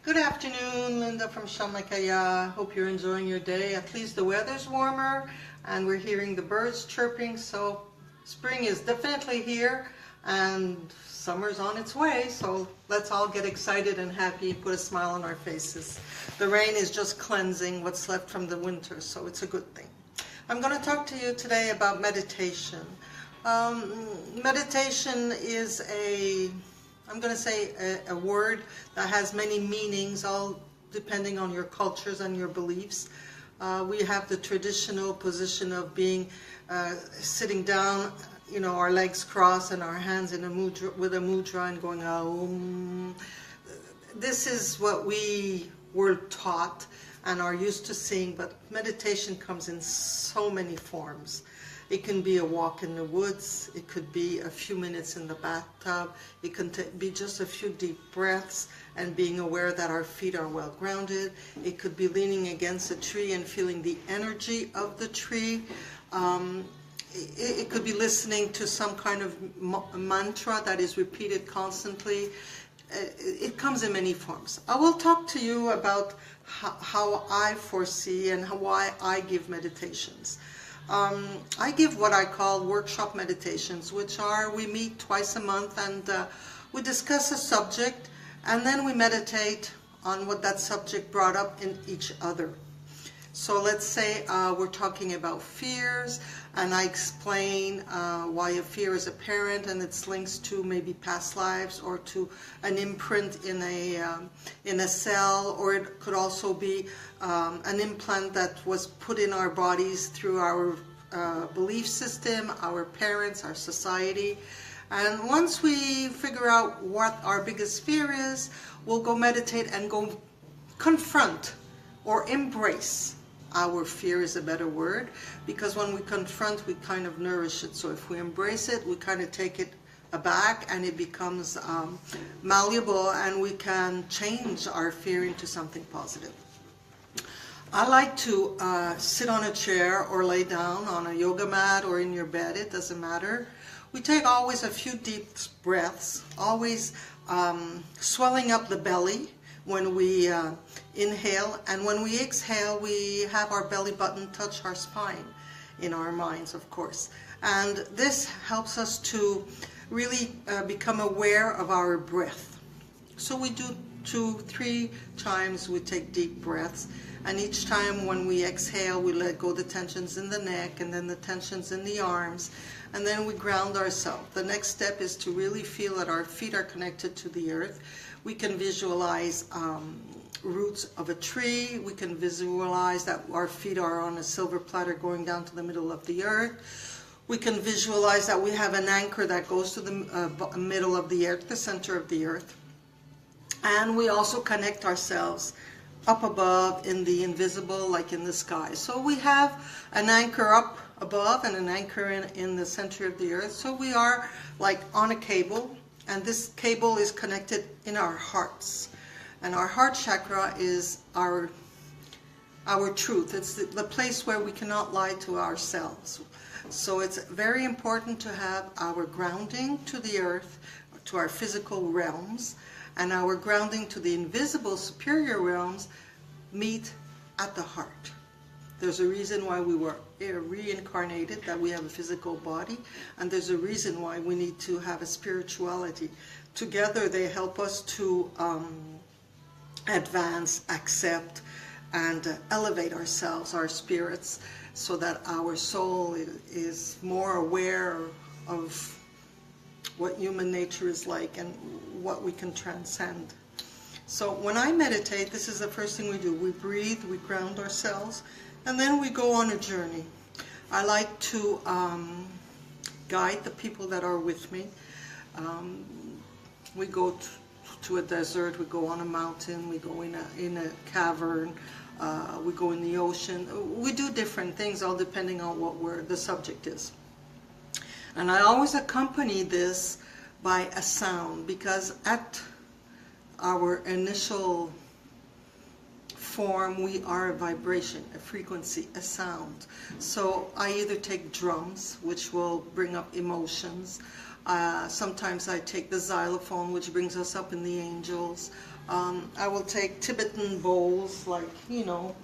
Good afternoon, Linda from Sharmakaya. Hope you're enjoying your day. At least the weather's warmer and we're hearing the birds chirping, so spring is definitely here and summer's on its way, so let's all get excited and happy, put a smile on our faces. The rain is just cleansing what's left from the winter, so it's a good thing. I'm going to talk to you today about meditation. Meditation is I'm going to say a word that has many meanings, all depending on your cultures and your beliefs. We have the traditional position of being sitting down, our legs crossed and our hands in a mudra, with a mudra and going Aum. This is what we were taught and are used to seeing, but meditation comes in so many forms. It can be a walk in the woods, it could be a few minutes in the bathtub, it can be just a few deep breaths and being aware that our feet are well grounded. It could be leaning against a tree and feeling the energy of the tree. It could be listening to some kind of mantra that is repeated constantly. It comes in many forms. I will talk to you about how I foresee and why I give meditations. I give what I call workshop meditations, which are, we meet twice a month and we discuss a subject and then we meditate on what that subject brought up in each other. So let's say we're talking about fears and I explain why a fear is apparent and its links to maybe past lives or to an imprint in a cell, or it could also be an implant that was put in our bodies through our belief system, our parents, our society. And once we figure out what our biggest fear is, we'll go meditate and go confront or embrace. Our fear is a better word, because when we confront, we kind of nourish it. So if we embrace it, we kind of take it aback and it becomes malleable and we can change our fear into something positive. I like to sit on a chair or lay down on a yoga mat or in your bed, it doesn't matter. We take always a few deep breaths, always swelling up the belly when we inhale, and when we exhale we have our belly button touch our spine, in our minds of course. And this helps us to really become aware of our breath. So we do 2-3 times we take deep breaths, and each time when we exhale we let go the tensions in the neck and then the tensions in the arms, and then we ground ourselves. The next step is to really feel that our feet are connected to the earth. We can visualize roots of a tree. We can visualize that our feet are on a silver platter going down to the middle of the earth. We can visualize that we have an anchor that goes to the middle of the earth, the center of the earth. And we also connect ourselves up above in the invisible, like in the sky. So we have an anchor up above and an anchor in the center of the earth. So we are like on a cable, and this cable is connected in our hearts. And our heart chakra is our truth. It's the place where we cannot lie to ourselves. So it's very important to have our grounding to the earth, to our physical realms, and our grounding to the invisible superior realms meet at the heart. There's a reason why we were reincarnated, that we have a physical body, and there's a reason why we need to have a spirituality. Together they help us to advance, accept, and elevate ourselves, our spirits, so that our soul is more aware of what human nature is like and what we can transcend. So when I meditate, this is the first thing we do. We breathe, we ground ourselves, and then we go on a journey. I like to guide the people that are with me. We go to a desert, we go on a mountain, we go in a cavern, we go in the ocean. We do different things, all depending on what the subject is. And I always accompany this by a sound, because at our initial form we are a vibration, a frequency, a sound. So I either take drums, which will bring up emotions. Sometimes I take the xylophone, which brings us up in the angels. I will take Tibetan bowls, like, you know,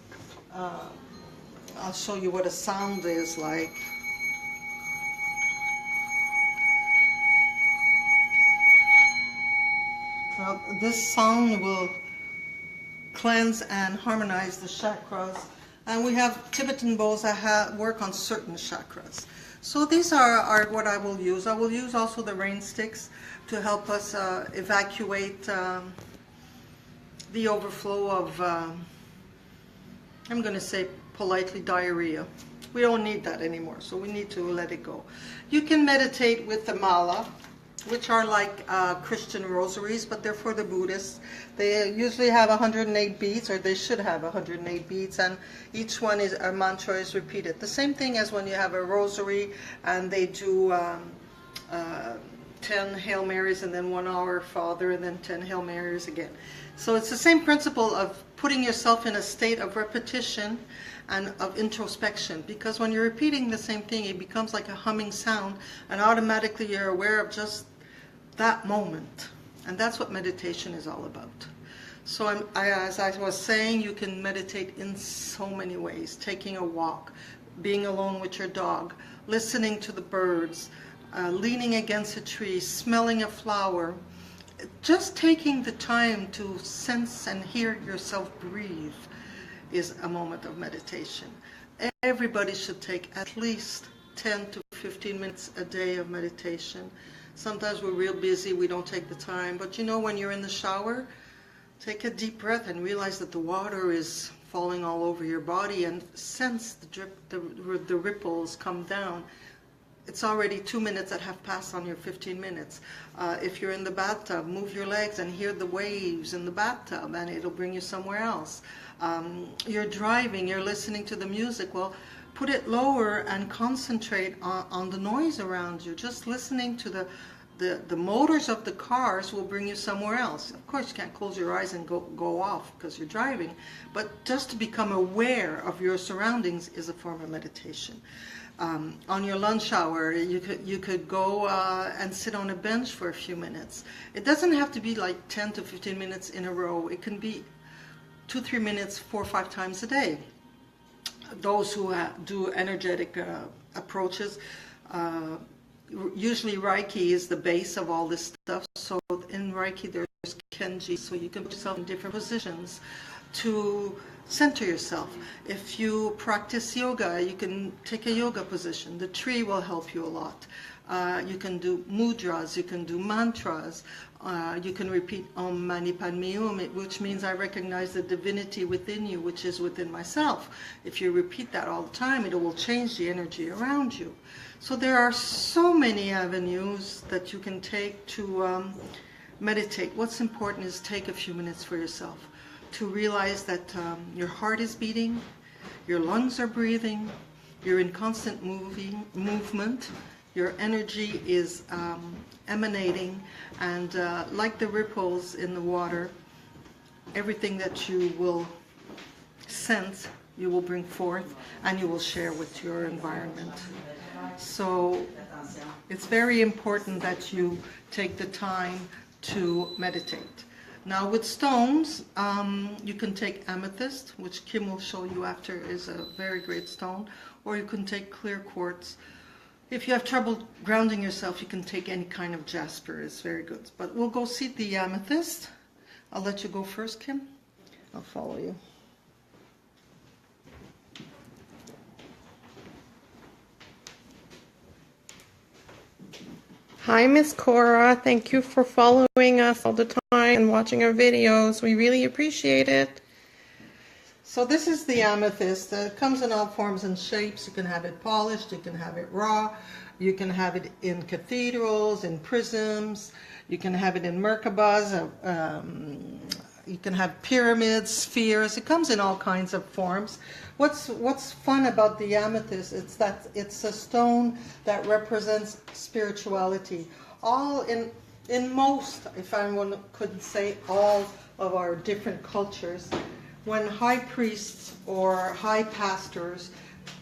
I'll show you what a sound is like. Now, this sound will cleanse and harmonize the chakras. And we have Tibetan bowls that work on certain chakras. So these are what I will use. I will use also the rain sticks to help us evacuate the overflow of, I'm going to say politely, diarrhea. We don't need that anymore, so we need to let it go. You can meditate with the mala, which are like Christian rosaries, but they're for the Buddhists. They usually have 108 beads, or they should have 108 beads, and each one is a mantra is repeated. The same thing as when you have a rosary and they do 10 Hail Marys and then 1 Our Father and then 10 Hail Marys again. So it's the same principle of putting yourself in a state of repetition and of introspection, because when you're repeating the same thing, it becomes like a humming sound, and automatically you're aware of just that moment. And that's what meditation is all about. So as I was saying, you can meditate in so many ways. Taking a walk, being alone with your dog, listening to the birds, leaning against a tree, smelling a flower, just taking the time to sense and hear yourself breathe is a moment of meditation. Everybody should take at least 10 to 15 minutes a day of meditation. Sometimes we're real busy, we don't take the time, but you know, when you're in the shower, take a deep breath and realize that the water is falling all over your body, and sense the drip, the ripples come down. It's already 2 minutes that have passed on your 15 minutes. If you're in the bathtub, move your legs and hear the waves in the bathtub, and it'll bring you somewhere else. You're driving, you're listening to the music. Well, put it lower and concentrate on the noise around you. Just listening to the motors of the cars will bring you somewhere else. Of course, you can't close your eyes and go off because you're driving, but just to become aware of your surroundings is a form of meditation. On your lunch hour, you could go and sit on a bench for a few minutes. It doesn't have to be like 10 to 15 minutes in a row. It can be 2-3 minutes 4 or 5 times a day. Those who do energetic approaches, usually Reiki is the base of all this stuff. So in Reiki there's Kenji, so you can put yourself in different positions to center yourself. If you practice yoga, you can take a yoga position. The tree will help you a lot. You can do mudras, you can do mantras, you can repeat Om Mani Padme Hum, which means I recognize the divinity within you, which is within myself. If you repeat that all the time, it will change the energy around you. So there are so many avenues that you can take to meditate. What's important is take a few minutes for yourself to realize that your heart is beating, your lungs are breathing, you're in constant movement, your energy is emanating, and like the ripples in the water, everything that you will sense, you will bring forth, and you will share with your environment. So it's very important that you take the time to meditate. Now with stones, you can take amethyst, which Kim will show you after is a very great stone, or you can take clear quartz. If you have trouble grounding yourself, you can take any kind of jasper, it's very good. But we'll go see the amethyst. I'll let you go first, Kim. I'll follow you. Hi, Miss Cora. Thank you for following us all the time and watching our videos. We really appreciate it. So this is the amethyst. It comes in all forms and shapes. You can have it polished, you can have it raw, you can have it in cathedrals, in prisms, you can have it in Merkabahs, you can have pyramids, spheres. It comes in all kinds of forms. What's fun about the amethyst is that it's a stone that represents spirituality. All in most, if anyone could say all of our different cultures, when high priests or high pastors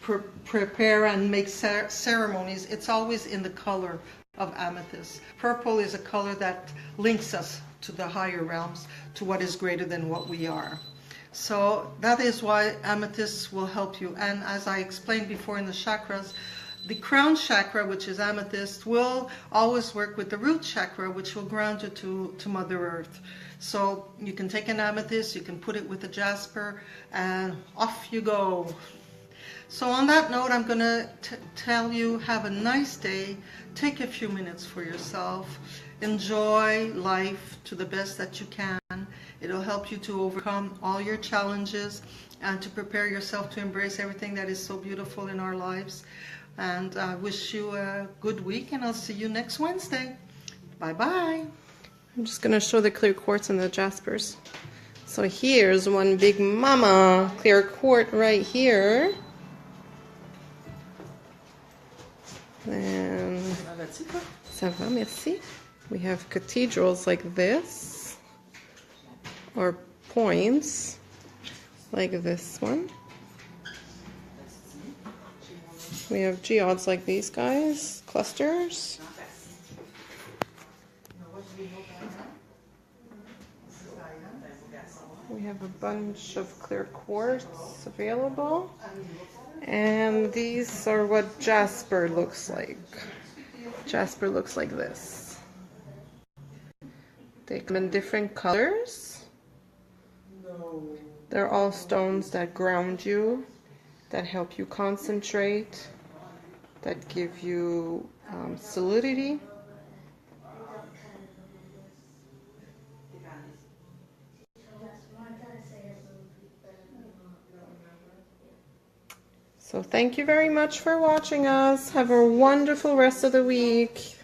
prepare and make ceremonies, it's always in the color of amethyst. Purple is a color that links us to the higher realms, to what is greater than what we are. So that is why amethyst will help you. And as I explained before in the chakras, the crown chakra, which is amethyst, will always work with the root chakra, which will ground you to Mother Earth. So you can take an amethyst, you can put it with a jasper, and off you go. So on that note, I'm going to tell you, have a nice day. Take a few minutes for yourself. Enjoy life to the best that you can. It'll help you to overcome all your challenges and to prepare yourself to embrace everything that is so beautiful in our lives. And I wish you a good week, and I'll see you next Wednesday. Bye-bye. I'm just going to show the clear quartz and the jaspers. So here's one big mama clear quartz right here. And ça va, merci. We have cathedrals like this, or points like this one. We have geodes like these guys, clusters. We have a bunch of clear quartz available. And these are what jasper looks like. Jasper looks like this. They come in different colors. They're all stones that ground you, that help you concentrate, that give you solidity. So thank you very much for watching us. Have a wonderful rest of the week.